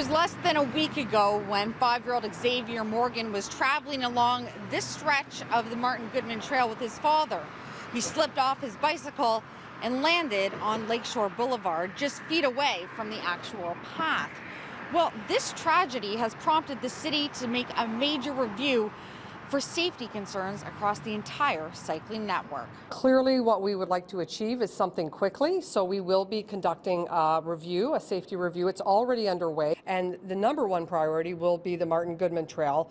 was less than a week ago when 5-year-old Xavier Morgan was traveling along this stretch of the Martin Goodman Trail with his father. He slipped off his bicycle and landed on Lakeshore Boulevard, just feet away from the actual path. Well, this tragedy has prompted the city to make a major review for safety concerns across the entire cycling network. Clearly, what we would like to achieve is something quickly, so we will be conducting a review, a safety review. It's already underway, and the #1 priority will be the Martin Goodman Trail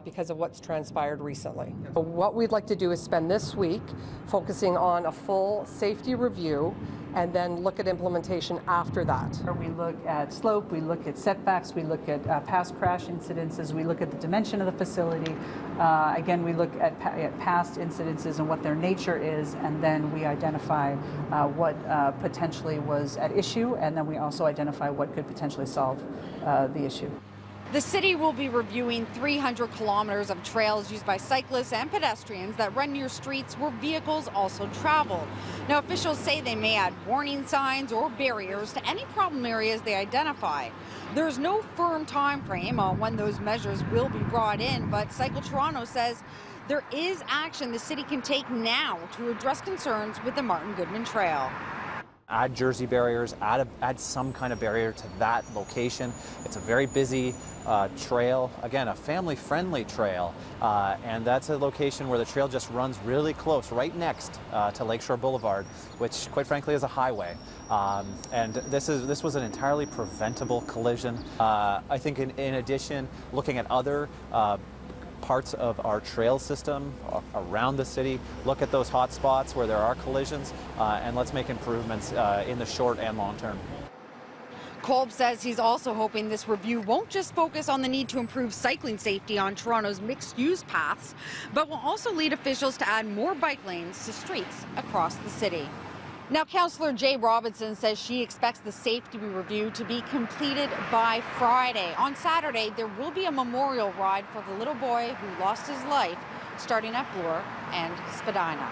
because of what's transpired recently. So what we'd like to do is spend this week focusing on a full safety review and then look at implementation after that. We look at slope, we look at setbacks, we look at past crash incidences, we look at the dimension of the facility. Again, we look at past incidences and what their nature is, and then we identify what potentially was at issue, and then we also identify what could potentially solve the issue. The city will be reviewing 300 kilometers of trails used by cyclists and pedestrians that run near streets where vehicles also travel. Now, officials say they may add warning signs or barriers to any problem areas they identify. There's no firm time frame on when those measures will be brought in, but Cycle Toronto says there is action the city can take now to address concerns with the Martin Goodman Trail. Add jersey barriers, add some kind of barrier to that location. It's a very busy trail, again, a family-friendly trail, and that's a location where the trail just runs really close, right next to Lakeshore Boulevard, which quite frankly is a highway. And this was an entirely preventable collision. I think in addition, looking at other parts of our trail system around the city, look at those hot spots where there are collisions, and let's make improvements in the short and long term. Kolb says he's also hoping this review won't just focus on the need to improve cycling safety on Toronto's mixed-use paths, but will also lead officials to add more bike lanes to streets across the city. Now, Councillor Jay Robinson says she expects the safety review to be completed by Friday. On Saturday, there will be a memorial ride for the little boy who lost his life, starting at Bloor and Spadina.